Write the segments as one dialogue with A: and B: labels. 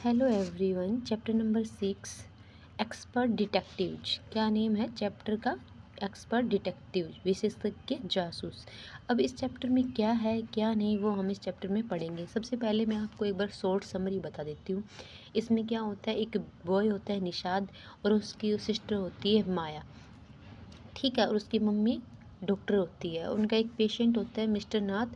A: Hello everyone. Chapter number 6 expert detective. क्या name है chapter का? एक्सपर्ट डिटेक्टिव, विशेषज्ञ जासूस। अब इस चैप्टर में क्या है क्या नहीं वो हम इस चैप्टर में पढ़ेंगे। सबसे पहले मैं आपको एक बार शॉर्ट समरी बता देती हूँ। इसमें क्या होता है, एक बॉय होता है निषाद और उसकी सिस्टर होती है माया, ठीक है, और उसकी मम्मी डॉक्टर होती है। उनका एक पेशेंट होता है मिस्टर नाथ,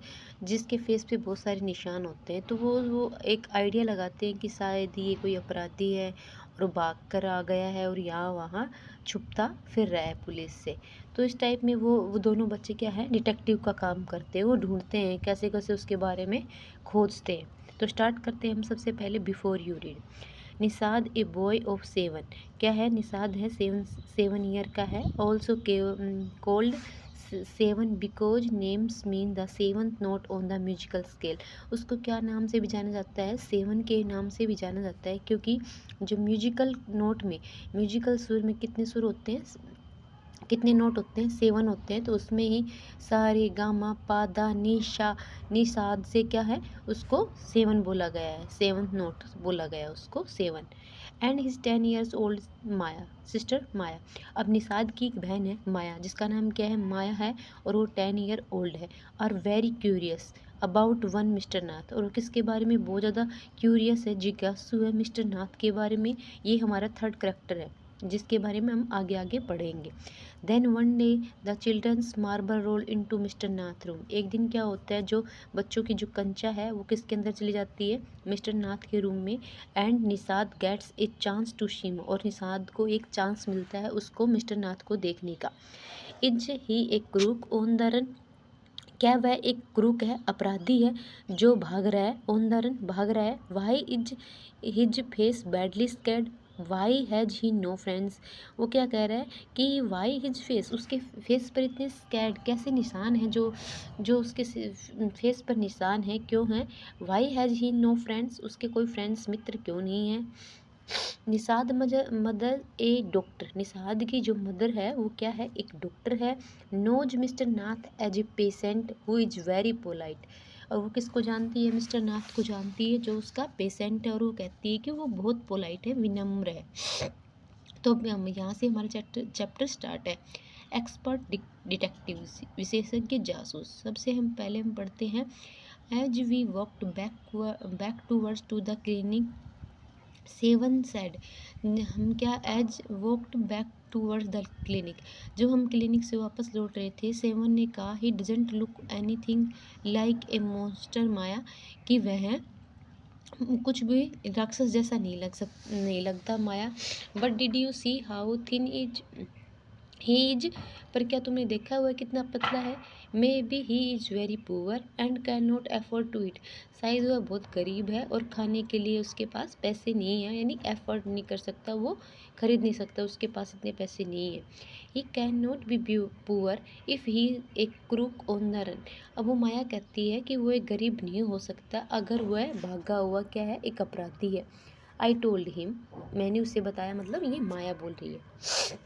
A: जिसके फेस पे बहुत सारे निशान होते हैं। तो वो एक आइडिया लगाते हैं कि शायद ये कोई अपराधी है और भाग कर आ गया है और यहाँ वहाँ छुपता फिर रहा है पुलिस से। तो इस टाइप में वो दोनों बच्चे क्या है, डिटेक्टिव का काम करते हैं। वो ढूंढते हैं कैसे कैसे उसके बारे में खोजते हैं। तो स्टार्ट करते हैं हम सबसे पहले before you read. Nishad a boy of 7। क्या है, निषाद है 7 ईयर का है। Also cold 7 because names mean the 7th note on the musical scale. उसको क्या नाम से भी जाना जाता है? 7 के नाम से भी जाना जाता है, क्योंकि जो म्यूजिकल नोट में, म्यूजिकल सुर में कितने सुर होते हैं, कितने नोट होते हैं? 7 होते हैं। तो उसमें ही सा रे गा मा पा दा नी शा निषाद से क्या है, उसको 7 बोला गया है। 7th नोट बोला गया है उसको 7। And his 10 years old Maya sister Maya. अब निषाद की एक बहन है माया, जिसका नाम क्या है, माया है, और वो 10 ईयर ओल्ड है। और very curious about one mister Nath. और वो किसके बारे में बहुत ज़्यादा क्यूरियस है, जिज्ञासु है मिस्टर नाथ के बारे में। ये हमारा थर्ड करेक्टर है, जिसके बारे में हम आगे आगे पढ़ेंगे। Then one day the childrens marble roll into mister Nath room. एक दिन क्या होता है, जो बच्चों की जो कंचा है वो किसके अंदर चली जाती है, मिस्टर नाथ के रूम में। And Nishad gets a chance to see him. और निषाद को एक चांस मिलता है उसको मिस्टर नाथ को देखने का। Is he A crook on the run. क्या वह एक क्रूक है, अपराधी है जो भाग रहा है? ऑन द रन, भाग रहा है। Why is his face badly scarred. Why has he no friends. वो क्या कह रहा है कि वाई हिज फेस, उसके फेस पर इतने स्कैर्ड कैसे निशान हैं, जो जो उसके फेस पर निशान है क्यों हैं? Why has he no friends, उसके कोई फ्रेंड्स मित्र क्यों नहीं है? Nishad mother a doctor. Nishad की जो मदर है वो क्या है, एक डॉक्टर है। Knows mister Nath as a patient who is very polite. और वो किसको जानती है, मिस्टर नाथ को जानती है, जो उसका पेशेंट है। और वो कहती है कि वो बहुत पोलाइट है, विनम्र है। तो हम यहाँ से हमारा चैप्टर स्टार्ट है। एक्सपर्ट डिटेक्टिव, विशेषज्ञ जासूस। सबसे हम पहले हम पढ़ते हैं। As we walked back towards to the clinic 7 said. हम क्या, as walked back towards the clinic, जब हम क्लिनिक से वापस लौट रहे थे, 7 ने कहा he doesn't look anything like a monster Maya, कि वह कुछ भी राक्षस जैसा नहीं लगता Maya. But did you see how thin is he is. पर क्या तुमने देखा हुआ है कितना पतला है? Maybe he is very poor and can not afford to it. शायद वह बहुत गरीब है और खाने के लिए उसके पास पैसे नहीं है, यानी एफर्ड नहीं कर सकता, वो खरीद नहीं सकता, उसके पास इतने पैसे नहीं है। ही can not be poor if he एक क्रूक ऑन द रन। अब वो माया कहती है कि वो एक गरीब नहीं हो सकता अगर वह भागा हुआ क्या है, एक अपराधी है। आई टोल्ड हिम, मैंने उसे बताया, मतलब ये माया बोल रही है।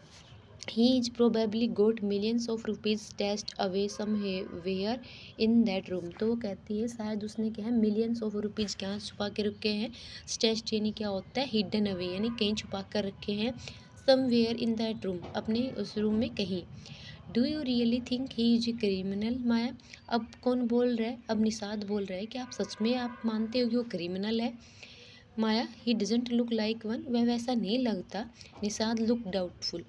A: He is probably got millions of rupees stashed away somewhere in that room। तो वो कहती है शायद उसने क्या है, मिलियंस ऑफ रुपीज़ क्या छुपा के रखे हैं। स्टेस्ट यानी क्या होता है, हिडन अवे, यानी कहीं छुपा कर रखे हैं। समवेयर इन दैट रूम, अपने उस रूम में कहीं। Do you really think he is a criminal Maya. अब कौन बोल रहा है, अब निषाद बोल रहा है कि आप सच में आप मानते हो कि वो क्रिमिनल है? Maya, he doesn't look like one, वह वैसा नहीं लगता। निषाद लुक डाउटफुल,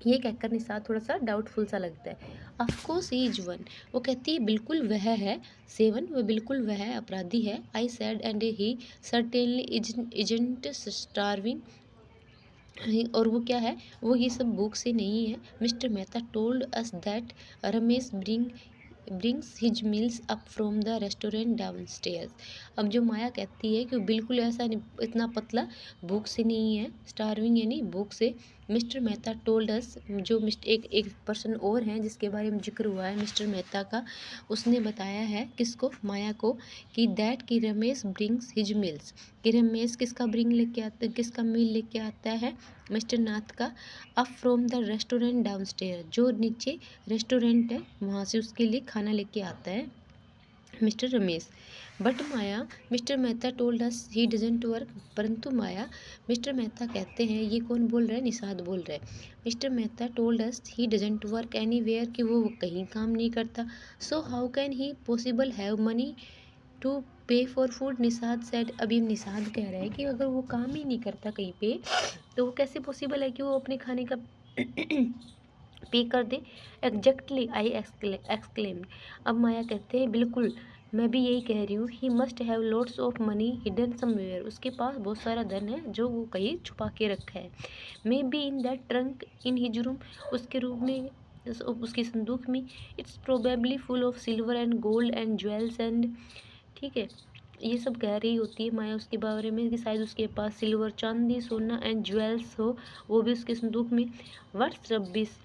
A: ये कहकर निषाद थोड़ा सा डाउटफुल सा लगता है। ऑफकोर्स ही इज वन, वो कहती है बिल्कुल वह है। 7, वह बिल्कुल वह है, अपराधी है। आई sad and he certainly isn't starving. और वो क्या है, वो ये सब भूख से नहीं है। Mister Mehta told us that Ramesh brings his meals up from the restaurant downstairs. अब जो माया कहती है कि वो बिल्कुल ऐसा नहीं, इतना पतला, भूख से नहीं है, स्टार्विंग यानी भूख से। मिस्टर मेहता टोल्ड अस, जो एक पर्सन और हैं जिसके बारे में जिक्र हुआ है मिस्टर मेहता का, उसने बताया है किसको, माया को, कि दैट कि रमेश ब्रिंग्स हिज मील्स, कि रमेश किसका ब्रिंग लेके आता, किसका मील लेके आता है, मिस्टर नाथ का। Up from the restaurant downstair, जो नीचे रेस्टोरेंट है वहाँ से उसके लिए खाना लेके आता है। Mister Ramesh. But Maya mister Mehta told us he doesn't work. परंतु माया मिस्टर मेहता कहते हैं, ये कौन बोल रहा है? निषाद बोल रहा है। Mister Mehta told us he doesn't work anywhere, कि वो कहीं काम नहीं करता। So how can he possible have money to pay for food, Nishad said. अभी निषाद कह रहा है कि अगर वो काम ही नहीं करता कहीं पे, तो वो कैसे पॉसिबल है कि वो अपने खाने का पे कर दे। Exactly I exclaim. अब माया कहते हैं, बिल्कुल, मैं भी यही कह रही हूँ। He must have lots of money hidden somewhere, उसके पास बहुत सारा धन है जो वो कहीं छुपा के रखा है। May be in that trunk in his room, उसके रूम में, उसके संदूक में। It's probably full of silver and gold and jewels and, ठीक है, ये सब कह रही होती है माया उसके बारे में कि शायद उसके पास सिल्वर, चांदी, सोना एंड ज्वेल्स हो, वो भी उसके संदूक में। What's rubbish.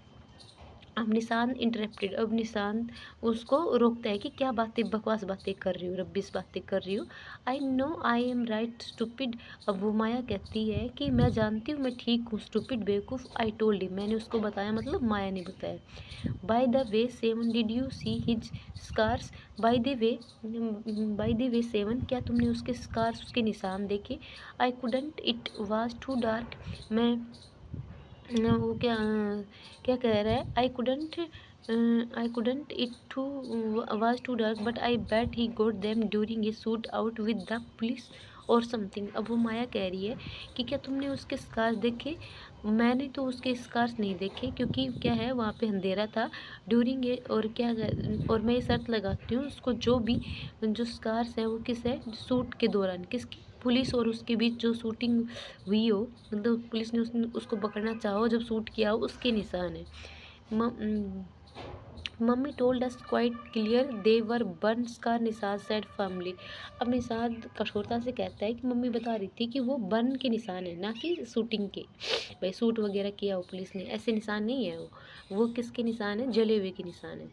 A: अब निशांत इंटरप्टेड, अब निशांत उसको रोकता है कि क्या बातें, बकवास बातें कर रही हो, रब्बिश बातें कर रही हो। I know I am right stupid. अब वो माया कहती है कि मैं जानती हूँ मैं ठीक हूँ, स्टूपिड बेवकूफ़। आई टोल्ड हिम, मैंने उसको बताया, मतलब माया ने बताया। By the way seven, did you see his scars. By the way seven, क्या तुमने उसके स्कार्स, उसके निशान देखे? I couldn't, it was too dark. मैं वो क्या कह रहा है? I couldn't it to was too dark, but I bet he got them during a shoot out with the police और समथिंग। अब वो माया कह रही है कि क्या तुमने उसके स्कार्स देखे? मैंने तो उसके स्कार्स नहीं देखे, क्योंकि क्या है, वहाँ पे अंधेरा था ड्यूरिंग ए, और क्या, और मैं ये शर्त लगाती हूँ उसको जो भी जो स्कार्स हैं वो किस है, शूट के दौरान, किसकी, पुलिस और उसके बीच जो शूटिंग हुई हो, मतलब पुलिस ने उसको पकड़ना चाहो, जब शूट किया हो, उसके निशान है। Mummy told us quite clear they were burn scar, Nishad said firmly. अब निषाद कठोरता से कहता है कि मम्मी बता रही थी कि वो बर्न के निशान है, ना कि शूटिंग के। भाई शूट वगैरह किया हो पुलिस ने, ऐसे निशान नहीं है वो किसके निशान है? जले हुए के निशान है।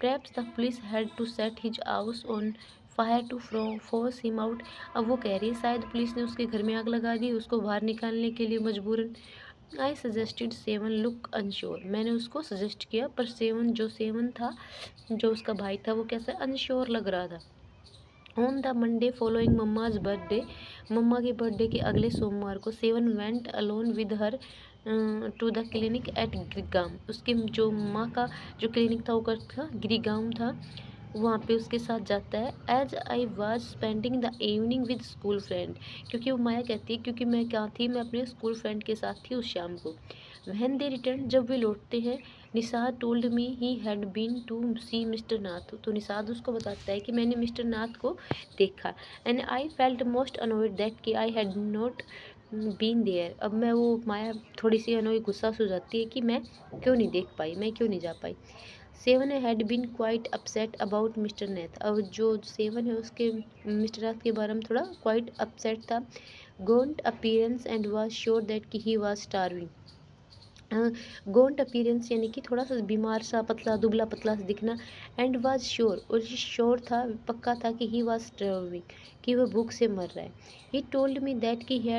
A: Perhaps the police had to set his house on fire to force him out. अब वो कह रही है शायद पुलिस ने उसके घर में आग लगा दी, उसको बाहर निकालने के लिए मजबूरन। I suggested seven look unsure, मैंने उसको सजेस्ट किया, पर सेवन था, जो उसका भाई था, वो कैसा अनश्योर लग रहा था। On the Monday following mamma's birthday, mamma के बर्थडे के अगले सोमवार को Seven went alone with her to the clinic at Girgaum. उसके जो माँ का जो क्लिनिक था वो था गिरिगाम था, वहाँ पे उसके साथ जाता है। As I was spending the evening with school friend, क्योंकि वो माया कहती है क्योंकि मैं क्या थी, मैं अपने स्कूल फ्रेंड के साथ थी उस शाम को। वैन दे रिटर्न, जब वे लौटते हैं, Nishad told me he had been to see mister Nath, तो निषाद उसको बताता है कि मैंने मिस्टर नाथ को देखा। And I felt most annoyed that कि I had not been there. अब मैं वो माया थोड़ी सी अनोई, गुस्सा हो जाती है कि मैं क्यों नहीं देख पाई, मैं क्यों नहीं जा पाई। Seven had been quite upset about mister Nath, अब जो सेवन है उसके मिस्टर नाथ के बारे में थोड़ा क्वाइट अपसेट था। Gaunt appearance and was sure that कि he was starving. Gaunt appearance यानी कि थोड़ा सा बीमार सा, पतला दुबला पतला सा दिखना। एंड वाज श्योर, और ये श्योर था, पक्का था कि ही वाज स्टार्विंग, कि वह भूख से मर रहा है। ही टोल्ड मी दैट कि he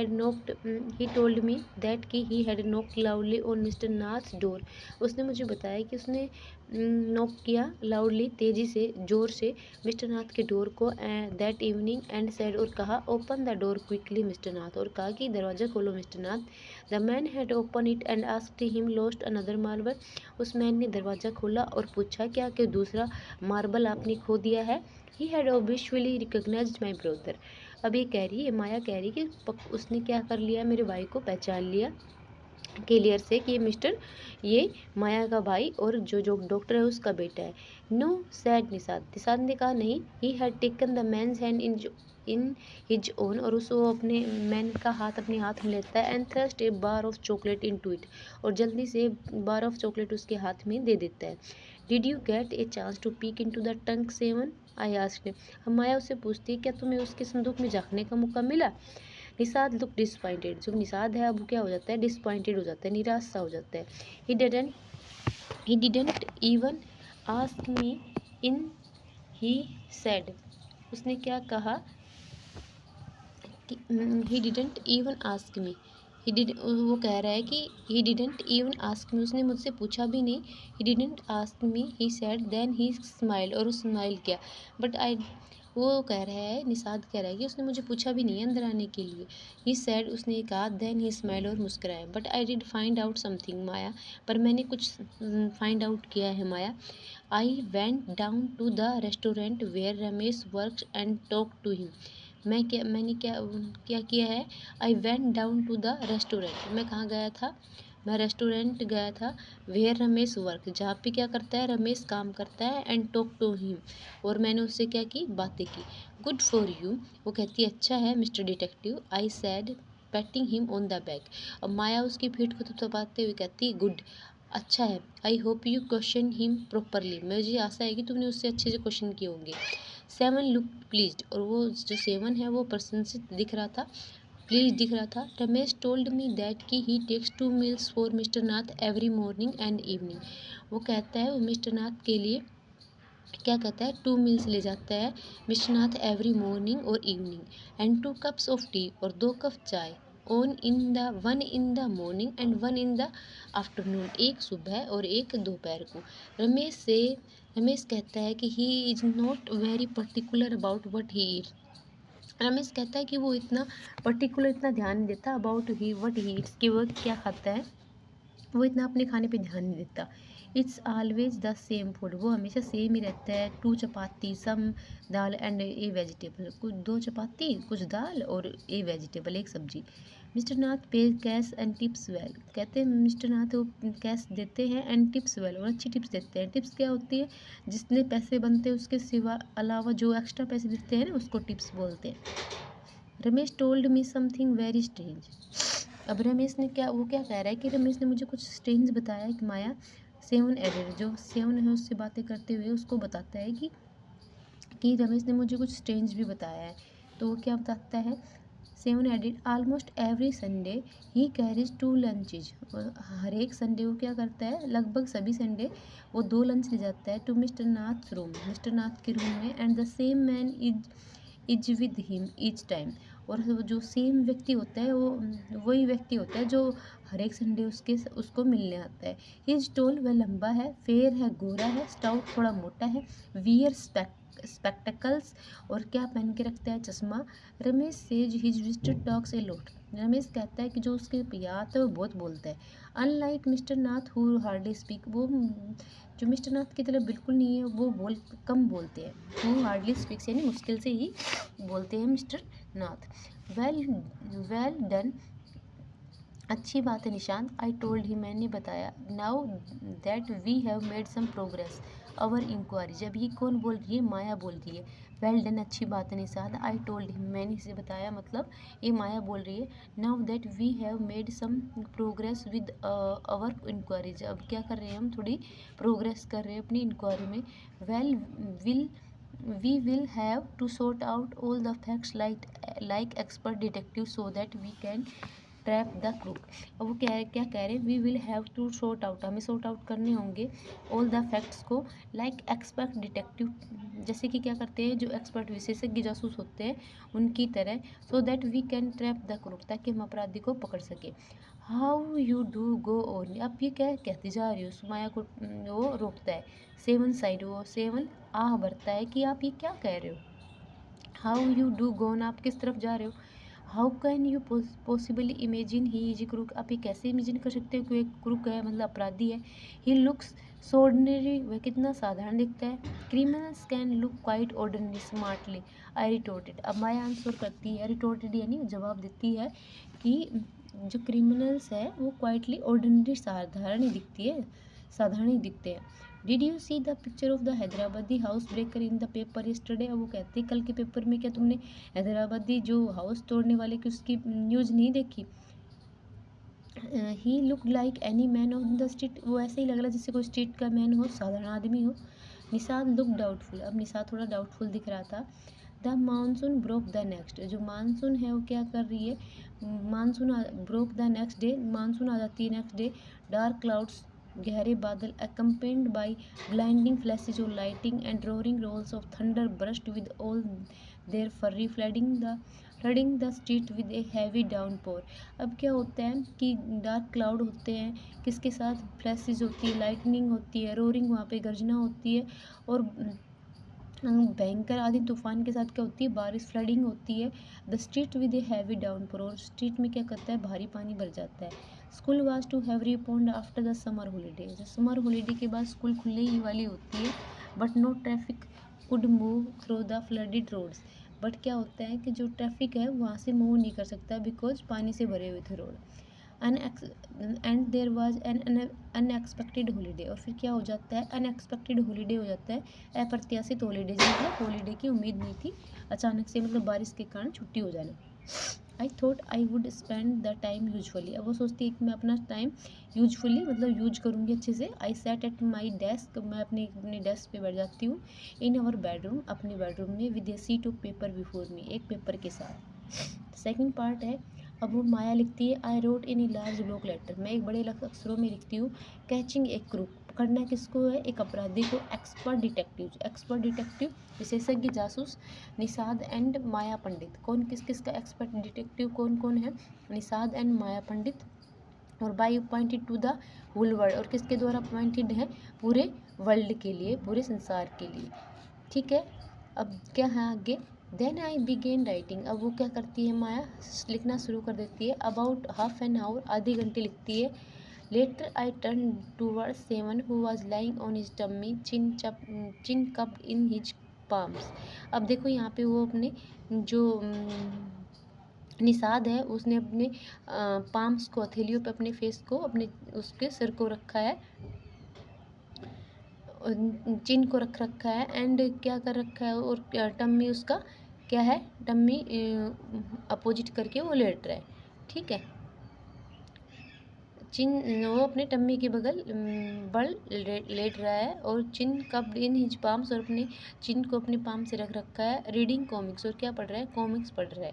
A: had knocked loudly on mister Nath's door, उसने मुझे बताया कि उसने नॉक किया लाउडली, तेज़ी से, ज़ोर से, मिस्टर नाथ के डोर को दैट इवनिंग, एंड सेड, और कहा, open the door quickly mister Nath, और कहा कि दरवाज़ा खोलो mister Nath. The man had open it and asked him lost another marble, उस मैन ने दरवाज़ा खोला और पूछा क्या कि दूसरा मार्बल आपने खो दिया है। He had obviously recognised my brother. अब ये कह रही है, माया कह रही है कि उसने क्या कर लिया, मेरे भाई को पहचान लिया क्लियर से कि ये माया का भाई और जो डॉक्टर है उसका बेटा है। नो सैड निषाद ने कहा नहीं। He had taken the man's hand in his own, और उसको अपने मैन का हाथ अपने हाथ में लेता है। And thrust a bar of chocolate into it, और जल्दी से बार ऑफ चॉकलेट उसके हाथ में दे देता है। Did you get a chance to peek into the trunk seven, I asked. हम माया उससे पूछती है क्या तुम्हें उसके संदूक में झांकने का मौका मिला? निषाद लुक डिसपॉइंटेड, जो निषाद है अब क्या हो जाता है, डिसपॉइंटेड हो जाता है, निराश सा हो जाता है। He didn't even ask me in, he said, उसने क्या कहा कि he didn't even ask me, वो कह रहा है कि he didn't even ask me, उसने मुझसे पूछा भी नहीं। He didn't ask me, he said, then he smile, और वो स्माइल किया। बट आई, वो कह रहा है, निषाद कह रहा है कि उसने मुझे पूछा भी नहीं है अंदर आने के लिए। ही सेड, उसने कहा, देन ही स्माइल, और मुस्कुराया। But I did find out something Maya, पर मैंने कुछ फाइंड आउट किया है माया। I went down to the restaurant where Ramesh works and talk to him. मैंने क्या क्या किया है? I went down to the restaurant, मैं कहाँ गया था? मैं रेस्टोरेंट गया था। वेयर रमेश वर्क, जहाँ पे क्या करता है, रमेश काम करता है। एंड टॉक टू हिम, और मैंने उससे क्या की, बातें की। गुड फॉर यू, वो कहती है अच्छा है mister detective. I said, patting him on the back, और माया उसकी पीठ को थपथपाते हुए कहती, गुड, अच्छा है। I hope you question him properly, मुझे आशा है कि तुमने उससे अच्छे से क्वेश्चन किए होंगे। सेवन लुक प्लीज्ड, और वो जो सेवन है वो प्रशंसित दिख रहा था, प्लीज दिख रहा था। रमेश टोल्ड मी दैट कि he takes 2 meals for mister Nath every morning and evening. वो कहता है, वो मिस्टर नाथ के लिए क्या कहता है, 2 मील्स ले जाता है मिस्टर नाथ एवरी मॉर्निंग और evening. And 2 cups of T, और 2 कप चाय। One in the morning and one in the afternoon, एक सुबह और एक दोपहर को। रमेश कहता है कि ही is not very particular about what he eats. Ramesh कहता है कि वो इतना पर्टिकुलर, इतना ध्यान नहीं देता about he what he eats, कि वो क्या खाता है, वो इतना अपने खाने पे ध्यान नहीं देता। It's always the same food, वो हमेशा सेम ही रहता है। 2 चपाती, सम दाल एंड ए वेजिटेबल, कुछ 2 चपाती, कुछ दाल और ए वेजिटेबल, एक सब्जी। मिस्टर नाथ पे कैश एंड टिप्स वेल, कहते हैं मिस्टर नाथ वो कैश देते हैं एंड टिप्स वेल, और अच्छी टिप्स देते हैं। टिप्स क्या होती है? जितने पैसे बनते हैं उसके सिवा अलावा जो एक्स्ट्रा पैसे देते हैं ना, उसको टिप्स बोलते हैं। Ramesh told me something very strange, अब रमेश ने क्या, वो क्या कह रहा है कि रमेश ने मुझे कुछ स्ट्रेंज बताया कि माया। सेवन एडेड, जो सेवन है उससे बातें करते हुए उसको बताता है कि रमेश ने मुझे कुछ स्ट्रेंज भी बताया है। तो वो क्या बताता है? Seven added, almost every Sunday he carries 2 lunches, हर एक संडे वो क्या करता है, लगभग सभी संडे वो 2 लंच ले जाता है to mister Nath room, mister Nath के रूम में। And the same man is with him each time, और वो जो सेम व्यक्ति होता है वो वही व्यक्ति होता है जो हर एक संडे उसको मिलने आता है। हिज टोल, वह लंबा है, फेयर है, गोरा है, स्टाउट, थोड़ा मोटा है, वियर स्पेक्टिकल्स, और क्या पहन के रखता है, चश्मा। Ramesh says his visitor talks a lot, Ramesh कहता है कि जो उसके यहाँ आता है वो बहुत बोलता है। Unlike mister Nath who hardly speak, वो जो मिस्टर नाथ की तरह बिल्कुल नहीं है, वो कम बोलते हैं। हु हार्डली स्पीक्स यानी मुश्किल से ही बोलते हैं mister Nath. Well well done, अच्छी बात है निशांत। आई टोल्ड ही, मैंने बताया। Now that we have made some progress our inquiry, जब ये कौन बोल रही है, माया बोल रही है। वेल डन, अच्छी बात है निशांत। आई टोल्ड हिम, मैंने इसे बताया, मतलब ये माया बोल रही है। Now that we have made some progress with our inquiries, अब क्या कर रहे हैं हम, थोड़ी प्रोग्रेस कर रहे हैं अपनी इंक्वायरी में। Well will we will have to sort out all the facts like expert detective so that we can trap the crook. अब वो क्या कह रहे हैं, we will have to sort out, हमें सॉर्ट आउट करने होंगे ऑल द फैक्ट्स को, लाइक एक्सपर्ट डिटेक्टिव, जैसे कि क्या करते हैं जो एक्सपर्ट विशेषज्ञ जासूस होते हैं उनकी तरह। So that we can trap the crook, ताकि हम अपराधी को पकड़ सके। How you do go on, अब ये क्या कहती जा रही हो, सुमाया को वो रोकता है। सेवन साइड, वो सेवन आह भरता है कि आप ये क्या कह रहे हो। हाउ यू डू गोन, आप किस तरफ जा रहे हो। How can you possibly imagine he is A crook, आप ये कैसे इमेजिन कर सकते हो कि एक क्रूक है, मतलब अपराधी है। ही लुक्स सो ऑर्डिनरी, वह कितना साधारण दिखता है। Criminals can look quite ordinary smartly, I retorted, अब माया आंसर करती है, रिटोर्टेड यानी जवाब देती है कि जो क्रिमिनल्स है वो क्वाइटली ऑर्डिनरी, साधारण ही दिखती है, साधारण ही दिखते हैं। Did you see the picture of the Hyderabadi house breaker in the paper yesterday, अब वो कहते हैं कल के पेपर में क्या तुमने हैदराबादी जो हाउस तोड़ने वाले की उसकी न्यूज़ नहीं देखी। He look like any man of the street, वो ऐसे ही लग रहा है जैसे कोई स्ट्रीट का मैन हो, साधारण आदमी हो। निषाद लुक डाउटफुल, अब निषाद थोड़ा डाउटफुल दिख रहा था। The monsoon broke the next, जो मानसून है वो क्या कर रही है, monsoon broke the next day, monsoon आ जाती है नेक्स्ट डे। डार्क क्लाउड्स, गहरे बादल, accompanied by blinding flashes of lightning and roaring rolls of thunder, brushed with all their fury, flooding the flooding the street with a heavy downpour. अब क्या होता है कि डार्क क्लाउड होते हैं, किसके साथ, फ्लैशेस होती है, लाइटनिंग होती है, रोरिंग वहाँ पे गर्जना होती है, और भयंकर आंधी तूफान के साथ क्या होती है, बारिश, फ्लडिंग होती है। The street with a heavy downpour, और स्ट्रीट में क्या करता है, भारी पानी भर जाता है। School was to have reopened after the summer holiday, summer holiday के बाद स्कूल खुलने ही वाली होती है। But no traffic could move through the flooded roads, बट क्या होता है कि जो ट्रैफिक है वहाँ से मूव नहीं कर सकता, बिकॉज पानी से भरे हुए थे road. And there was an unexpected holiday, और फिर क्या हो जाता है, अनएक्सपेक्टेड हॉलीडे हो जाता है, अप्रत्याशित हॉलीडे, मतलब हॉलीडे की उम्मीद नहीं थी, अचानक से, मतलब बारिश के कारण छुट्टी हो जाना। I thought I would spend the time usefully, अब वो सोचती है कि मैं अपना टाइम यूजफुली मतलब यूज करूँगी अच्छे से। आई सेट एट माई डेस्क, मैं अपनी डेस्क पे बैठ जाती हूँ। इन अवर बेडरूम, अपने बेडरूम में, with A sheet of paper before me, एक पेपर के साथ। सेकेंड पार्ट है, अब वो माया लिखती है, I wrote in a large block letter, मैं एक बड़े अक्षरों में लिखती हूँ, कैचिंग ए क्रूक, पकड़ना किसको है, एक अपराधी को, एक्सपर्ट डिटेक्टिव विशेषज्ञ जासूस, निषाद एंड माया पंडित, कौन किस किस का एक्सपर्ट डिटेक्टिव कौन कौन है, निषाद एंड माया पंडित, और by appointed to the whole world, और किसके द्वारा अपॉइंटेड है, पूरे वर्ल्ड के लिए, पूरे संसार के लिए। ठीक है, अब क्या है आगे, देन आई बिगेन राइटिंग, अब वो क्या करती है माया, लिखना शुरू कर देती है। अबाउट हाफ एन आवर, आधे घंटे लिखती है। Later I turn toward Seven who was lying on his tummy, chin cupped in his palms. अब देखो यहाँ पे वो अपने जो निषाद है, उसने अपने पाम्स को, हथेलियों पे अपने फेस को, अपने उसके सिर को रखा है, चिन को रख रखा है, एंड क्या कर रखा है, और टम्मी उसका क्या है, टम्मी अपोजिट करके वो लेट रहा है। ठीक है, चिन वो अपने टम्मी के बगल बल लेट रहा है, और चिन कप्ड इन हिज पाम्स, और अपने चिन को अपने पाम से रख रखा है। रीडिंग कॉमिक्स, और क्या पढ़ रहा है, कॉमिक्स पढ़ रहा है।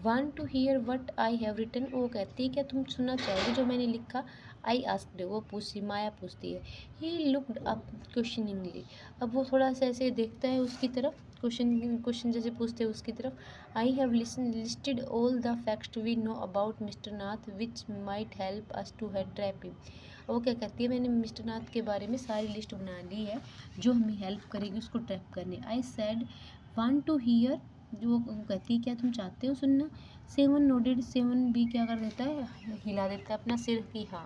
A: Want to hear what I have written, वो कहती है क्या तुम सुनना चाहोगे जो मैंने लिखा। आई आस्क्ड, वो पूछती, माया पूछती है। ही लुक्ड अप क्वेश्चनिंगली, अब वो थोड़ा सा ऐसे देखता है उसकी तरफ, क्वेश्चन जैसे पूछते हैं उसकी तरफ। I have listed all the facts we know about mister Nath which might help us to trap him. वो क्या कहती है, मैंने मिस्टर नाथ के बारे में सारी लिस्ट बना ली है जो हमें हेल्प करेगी उसको ट्रैप करने। I said want to hear, जो कहती है क्या तुम चाहते हो सुनना। सेवन नोडेड, सेवन भी क्या कर देता है, हिला देता है अपना सिर कि हाँ।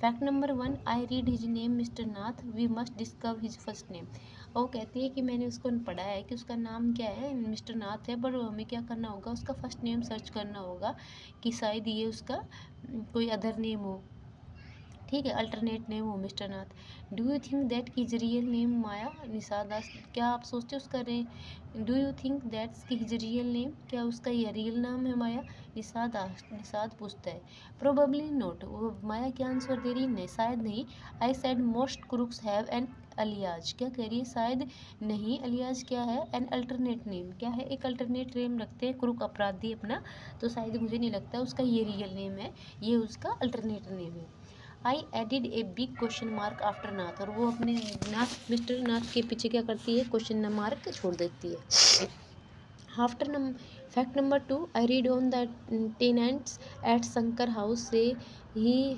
A: Fact number 1, I read his name mister Nath, we must discover his first name. और कहती है कि मैंने उसको पढ़ा है कि उसका नाम क्या है, मिस्टर नाथ है, पर हमें क्या करना होगा, उसका फर्स्ट नेम सर्च करना होगा कि शायद ये उसका कोई अदर नेम हो, ठीक है, अल्टरनेट नेम हो mister Nath. Do you think that his real name, Maya Nishad, क्या आप सोचते हो उसका डू यू थिंक दैट्स की हिज रियल नेम, क्या उसका ये रियल नाम है, माया निषाद पूछता है। प्रोबेबली नॉट, वो माया क्या आंसर दे रही है, शायद नहीं। I said most crooks have an alias, क्या कह रही है, शायद नहीं, अलियाज क्या है, एन अल्टरनेट नेम, क्या है, एक अल्टरनेट नेम रखते हैं क्रूक अपराधी अपना, तो शायद मुझे नहीं लगता उसका ये रियल नेम है, ये उसका अल्टरनेट नेम है। I added a big question mark after Nath, और वो अपने नाथ, मिस्टर नाथ के पीछे क्या करती है, क्वेश्चन मार्क छोड़ देती है। After fact number 2, I read on the tenants at Shankar house say he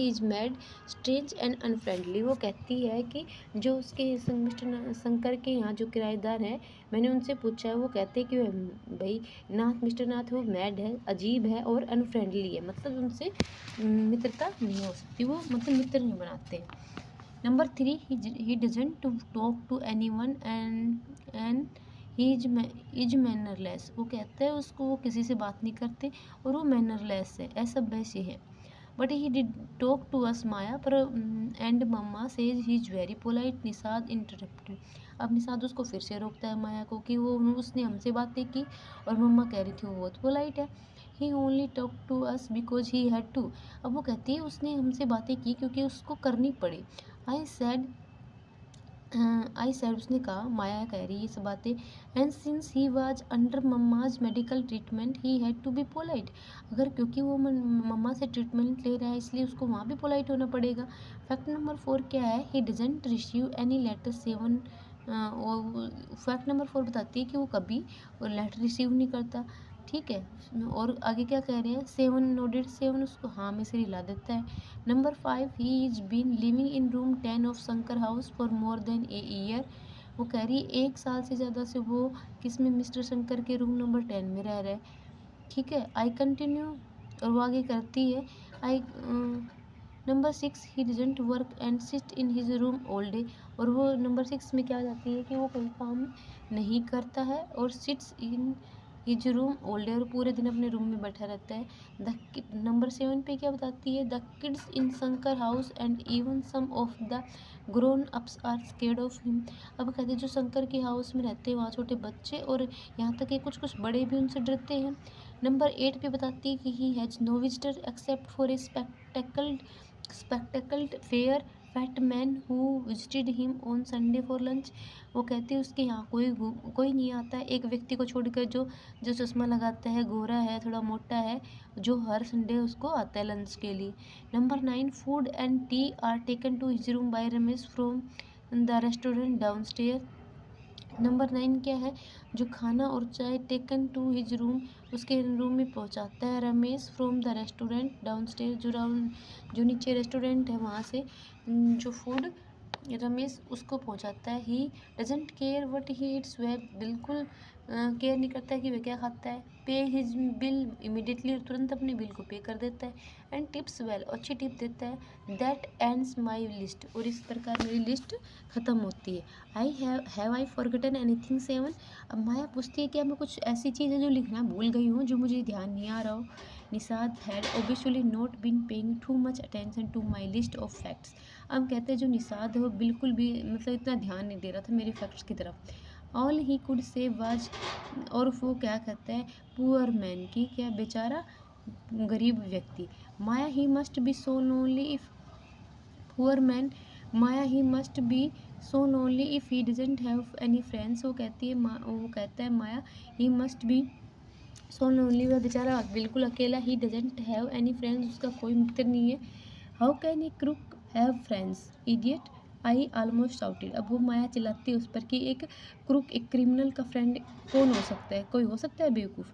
A: is mad strange and unfriendly. वो कहती है कि जो उसके मिस्टर शंकर के यहाँ जो किराएदार हैं, मैंने उनसे पूछा है, वो कहते हैं कि भाई नाथ, मिस्टर नाथ वो मैड है, अजीब है और अनफ्रेंडली है, मतलब उनसे मित्रता नहीं हो सकती, वो मतलब मित्र नहीं बनाते। Number 3, he doesn't to talk to anyone and he is mannerless. वो कहते हैं उसको, वो किसी से बात नहीं करते और वो मैनरलेस है, ऐसा वैसे है। But he did talk to us, Maya, पर and mamma says he is very polite. Nishad interrupted, अब निषाद उसको फिर से रोकता है माया को कि वो उसने हमसे बातें की और मम्मा कह रही थी वो बहुत पोलाइट है। He only talk to us because he had to, अब वो कहती है उसने हमसे बातें की क्योंकि उसको करनी पड़ी। आई सेड उसने कहा, माया कह रही है ये सब बातें। And since he was under mamma's medical treatment he had to be polite, अगर क्योंकि वो मम्मा से ट्रीटमेंट ले रहा है इसलिए उसको वहाँ भी पोलाइट होना पड़ेगा। फैक्ट नंबर 4 क्या है, he doesn't receive any letter और फैक्ट नंबर 4 बताती है कि वो कभी लेटर रिसीव नहीं करता, ठीक है। और आगे क्या कह रहे हैं, 7 नोडेड, 7 उसको हाँ में से हिला देता है। Number 5, he is been living in room 10 of Shankar house for more than a year. वो कह रही है 1 साल से ज़्यादा से वो किसमें, मिस्टर शंकर के रूम नंबर 10 में रह रहा है, ठीक है। आई कंटिन्यू, और वो आगे करती है, आई number 6, he didn't work and sit in his room all day. और वो नंबर 6 में क्या जाती है कि वो कोई काम नहीं करता है और sits in his room all day, और पूरे दिन अपने रूम में बैठा रहता है। नंबर 7 पे क्या बताती है, the kids in Shankar house and even some of the grown ups are scared of him. अब कहते हैं जो शंकर के हाउस में रहते हैं वहाँ छोटे बच्चे और यहाँ तक कि कुछ कुछ बड़े भी उनसे डरते हैं। नंबर 8 पे बताती है कि he has no visitor except for a spectacled fair fat man who visited him on Sunday for lunch। वो कहती है उसके यहाँ कोई नहीं आता है, एक व्यक्ति को छोड़कर जो जो चश्मा लगाता है, गोरा है, थोड़ा मोटा है, जो हर संडे उसको आता है लंच के लिए। Number 9, food and tea are taken to his room by Ramesh from the restaurant downstair. Number 9 क्या है, जो खाना और चाय टेकन टू हिज रूम, उसके रूम में पहुंचाता है Ramesh from the restaurant downstair, जो नीचे रेस्टोरेंट है वहाँ से जो फूड रमेश उसको पहुंचाता है। He doesn't care what he it's, वह बिल्कुल केयर नहीं करता है कि वह क्या खाता है। पे हिज बिल इमिडिएटली, तुरंत अपने बिल को पे कर देता है। एंड टिप्स वेल, अच्छी टिप देता है। दैट एंड्स माई लिस्ट, और इस प्रकार मेरी लिस्ट ख़त्म होती है। I have I forgotten anything 7। अब माया पूछती है कि अब मैं कुछ ऐसी चीज़ है जो लिखना भूल गई हूँ, जो मुझे ध्यान नहीं आ रहा हो। Nishad had obviously not been paying too much attention to my list of facts. अब कहते हैं जो निषाद है वो बिल्कुल भी मतलब इतना ध्यान नहीं दे रहा था मेरे फैक्ट्स की तरफ। All he could say was, और वो क्या कहता है, पुअर मैन की, क्या बेचारा गरीब व्यक्ति। Maya he must be so lonely if, poor man, Maya he must be so lonely if he doesn't have any friends. वो कहता है Maya he must be so lonely, वह बेचारा बिल्कुल अकेला। He doesn't have any friends, उसका कोई मित्र नहीं है। How can a crook have friends, idiot, I almost shouted. अब वो माया चिल्लाती है उस पर कि एक क्रूक, एक क्रिमिनल का फ्रेंड कौन हो सकता है, कोई हो सकता है बेवकूफ़।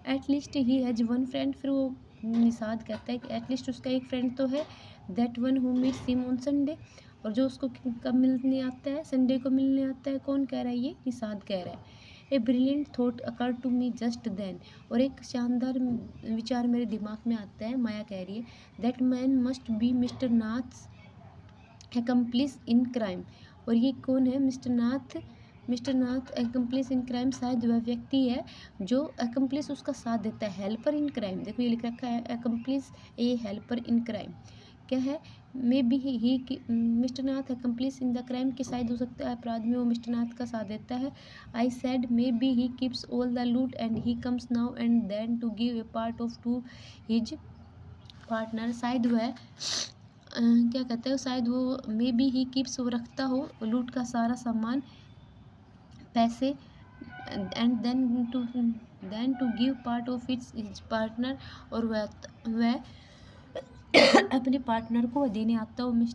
A: At least he has one friend, फिर वो निषाद कहता है कि एटलीस्ट उसका एक फ्रेंड तो है। That one who meets him on Sunday, और जो उसको कब मिलने आता है, संडे को मिलने आता है। कौन कह रहा है, ये निषाद कह रहा है। A brilliant thought occur to me just then, और एक शानदार विचार मेरे दिमाग में आता है, माया कह रही है। That man must be mister Nath's accomplice in crime, और ये कौन है, mister Nath accomplice in crime, शायद वह व्यक्ति है जो एक्म्प्लिस उसका साथ देता है, हेल्पर इन क्राइम। देखो ये लिख रखा है एक्म्प्लिस ए हेल्पर इन क्राइम, क्या है, maybe he mister Nath accomplice in the crime, के शायद हो सकता है अपराध में वो मिस्टर नाथ का साथ देता है। I said maybe he keeps all the loot and he comes now and then to give a part of to his partner. शायद वह क्या कहते हैं, शायद वो मे बी ही कीप्स, वो रखता हो लूट का सारा सामान, पैसे, and then to give part of its his partner, और वह अपने पार्टनर को देने आता हो,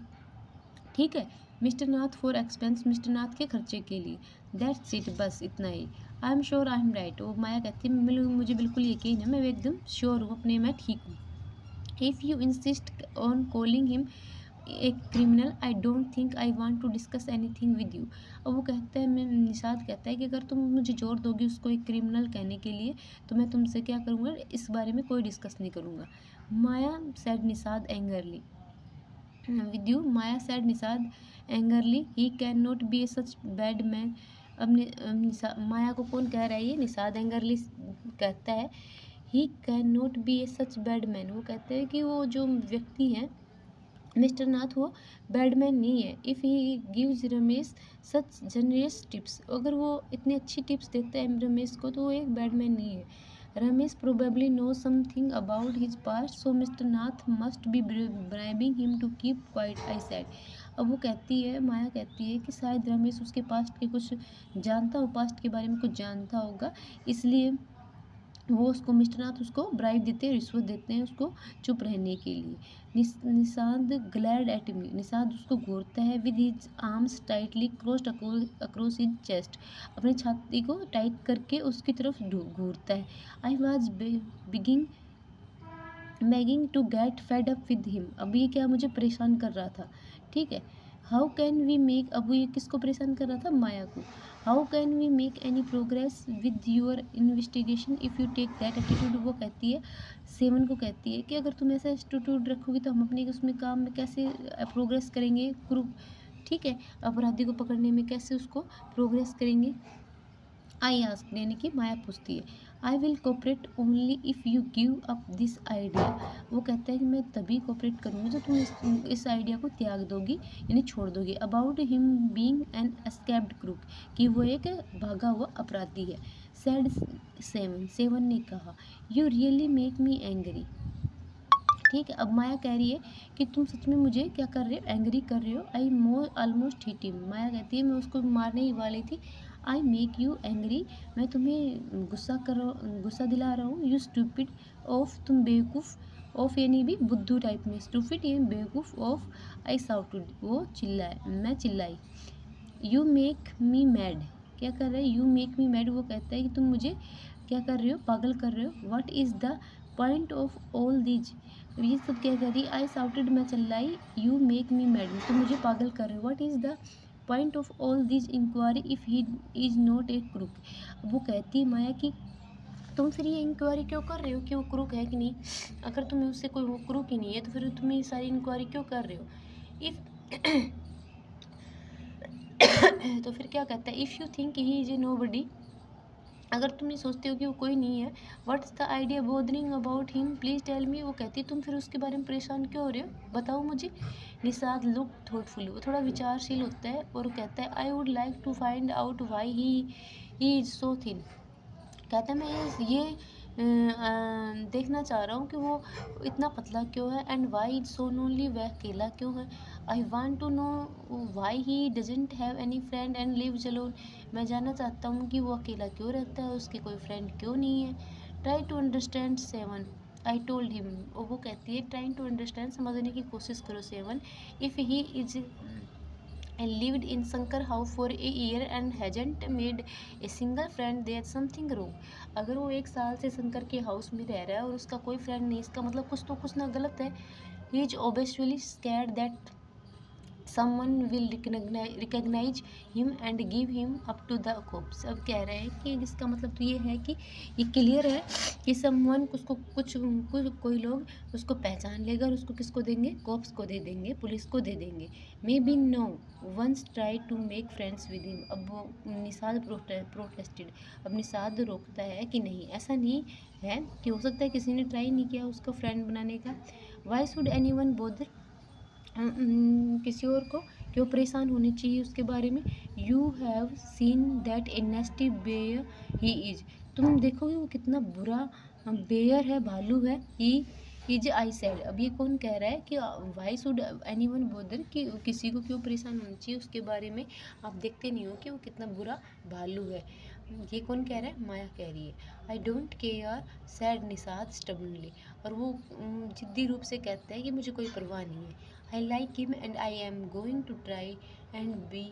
A: ठीक है, mister Nath for expense, mister Nath के खर्चे के लिए। दैट्स इट, बस इतना ही। I am sure I am right, वो माया कहती है मुझे बिल्कुल यकीन है, मैं एकदम श्योर हूँ अपने, मैं ठीक हूँ। If you insist on calling him a criminal, I don't think I want to discuss anything with you. अब वो कहता है, मैं निषाद कहता है कि अगर तुम मुझे जोर दोगी उसको एक क्रिमिनल कहने के लिए, तो मैं तुमसे क्या करूँगा, इस बारे में कोई डिस्कस नहीं करूँगा। Maya said Nishad angrily with you, Maya said Nishad angrily, he can not be a such bad man. अब माया को कौन कह रहा है, ये निषाद एंगरली कहता है, ही can not be a such bad man. वो कहते हैं कि वो जो व्यक्ति हैं मिस्टर नाथ वो बैडमैन नहीं है। If he gives Ramesh such generous tips, अगर वो इतनी अच्छी टिप्स देता है रमेश को, तो वो एक बैडमैन नहीं है। Ramesh probably know something about his past, so mister Nath must be bribing him to keep quiet, I said. अब वो कहती है, माया कहती है कि शायद रमेश उसके पास्ट के कुछ जानता हो, पास्ट के बारे में कुछ जानता होगा, इसलिए वो उसको मिस्टर नाथ उसको ब्राइब देते हैं, रिश्वत देते हैं उसको चुप रहने के लिए। Nishad glared at me, Nishad उसको घूरता है with his arms tightly crossed across his chest, अपनी छाती को टाइट करके उसकी तरफ घूरता है। I was beginning to get fed up with him, अब ये क्या मुझे परेशान कर रहा था, ठीक है। हाउ कैन वी मेक, अब ये किसको परेशान कर रहा था, माया को। How can we make any progress with your investigation if you take that attitude, वो कहती है, सेवन को कहती है कि अगर तुम ऐसा एटीट्यूड रखोगी तो हम अपने उसमें काम में कैसे प्रोग्रेस करेंगे, ठीक है, अपराधी को पकड़ने में कैसे उसको प्रोग्रेस करेंगे। आई आस्क, यानी कि माया पूछती है, I will cooperate only if you give up this idea, वो कहता है कि मैं तभी कोऑपरेट करूँगी तो तुम इस आइडिया को त्याग दोगी, यानी छोड़ दोगी। About him being an escaped crook, कि वो एक भागा हुआ अपराधी है। सैड सेवन, सेवन ने कहा, you really make me angry, ठीक है। अब माया कह रही है कि तुम सच में मुझे क्या कर रहे हो, एंग्री कर रहे हो। आई ऑलमोस्ट हिट हिम, माया कहती है मैं उसको मारने ही वाली थी। आई मेक यू एंग्री, मैं तुम्हें गुस्सा दिला रहा हूँ। यू स्टूपिड ऑफ, तुम बेवकूफ़, ऑफ यानी भी बुद्धू टाइप में, स्टूपिड यानी बेवकूफ़, ऑफ आई साउटेड, वो चिल्लाए, मैं चिल्लाई। यू मेक मी मैड, क्या कर रहे हैं, यू मेक मी मैड, वो कहता है कि तुम मुझे क्या कर रहे हो, पागल कर रहे हो। What is the point of all these, ये सब क्या कर रही, आई साउटेड, मैं चिल्लाई, यू मेक मी मैड, तुम मुझे पागल कर रहे हो। What is the point of all these inquiry if he is not a crook, वो कहती है माया कि तुम फिर ये इंक्वायरी क्यों कर रहे हो कि वो क्रूक है कि नहीं, अगर तुम्हें उससे कोई वो क्रूक ही नहीं है तो फिर तुम ये सारी इंक्वायरी क्यों कर रहे हो। इफ़ तो फिर क्या कहता है, if you think he is a nobody, अगर तुम ये सोचते हो कि वो कोई नहीं है, what's the idea bothering about him, please tell me, वो कहती है तुम फिर उसके बारे में परेशान क्यों हो रहे हो, बताओ मुझे। निषाद लुक थॉटफुल, वो थोड़ा विचारशील होता है और कहता है, I would like to find out why he is so thin, कहता है मैं ये देखना चाह रहा हूँ कि वो इतना पतला क्यों है, एंड वाई सो लोनली, वह अकेला क्यों है। I want to know why he doesn't have any friend and lives alone, मैं जानना चाहता हूँ कि वो अकेला क्यों रहता है, उसके कोई फ्रेंड क्यों नहीं है। Try to understand seven, I told him, और वो कहती है ट्राइंग टू अंडरस्टैंड, समझने की कोशिश करो seven, if he is and lived in Shankar house for a year and hasn't made a single friend, there's something wrong, अगर वो 1 साल से शंकर के हाउस में रह रहा है और उसका कोई फ्रेंड नहीं, इसका मतलब कुछ ना गलत है। He is obviously scared that someone will recognize him and give him up to the cops, अब कह रहे हैं कि इसका मतलब तो ये है कि ये क्लियर है कि someone उसको कोई लोग उसको पहचान लेगा और उसको किसको देंगे, कॉप्स को दे देंगे, पुलिस को दे देंगे। Maybe no one's try to make friends with him, अब वो निषाद प्रोटेस्टेड, अब निषाद रोकता है कि नहीं, ऐसा नहीं है कि हो सकता है किसी ने ट्राई नहीं किया उसका फ्रेंड बनाने का। Why should any one bother, किसी और को क्यों परेशान होने चाहिए उसके बारे में। You have seen that a nasty bear he is, तुम देखोगे वो कितना बुरा बेयर है, भालू है। ही इज, आई सेड, अब ये कौन कह रहा है कि why should any one bother, कि किसी को क्यों परेशान होना चाहिए उसके बारे में, आप देखते नहीं हो कि वो कितना बुरा भालू है। ये कौन कह रहा है, माया कह रही है। I don't care said Nishad stubbornly, और वो जिद्दी रूप से कहता है कि मुझे कोई परवाह नहीं है। I like him and I am going to try and be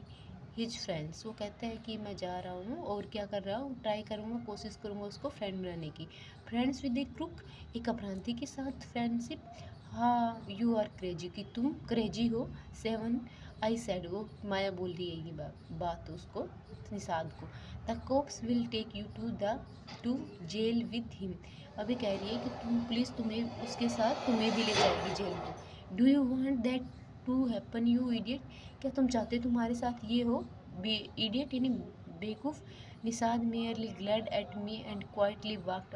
A: his friends, वो कहता है कि मैं जा रहा हूँ और क्या कर रहा हूँ, ट्राई करूँगा, कोशिश करूँगा उसको फ्रेंड बनाने की। फ्रेंड्स विद ए क्रुक, एक अपराधी के साथ फ्रेंडशिप, हाँ यू आर क्रेजी, कि तुम क्रेजी हो। सेवन, आई सेड, वो माया बोल रही है ये बात उसको, निषाद को। The cops will take you to jail with him, अभी कह रही है कि तुम पुलिस तुम्हें उसके साथ तुम्हें भी ले जाएगी जेल को। Do you want that to happen you idiot, क्या तुम चाहते तुम्हारे साथ ये हो, इडियट यानी बेवकूफ़। Nishad merely glad at me and quietly walked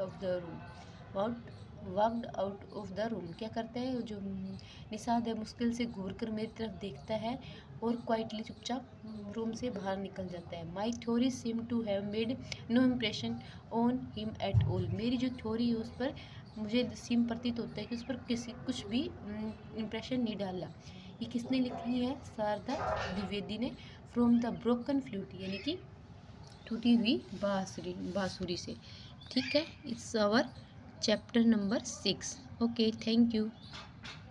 A: out of the room, क्या करता है जो निषाद है, मुश्किल से घूर कर मेरी तरफ देखता है और क्वाइटली चुपचाप रूम से बाहर निकल जाता है। My theory seem to have made no impression on him at all, मेरी जो थ्योरी है उस पर मुझे सीम प्रतीत होता है कि उस पर कुछ भी इम्प्रेशन नहीं डाला। ये किसने लिखी है, शारदा द्विवेदी ने, फ्रॉम द ब्रोकन फ्लूट, यानी कि टूटी हुई बांसुरी बांसुरी से। ठीक है, it's our chapter number 6। Okay, thank you.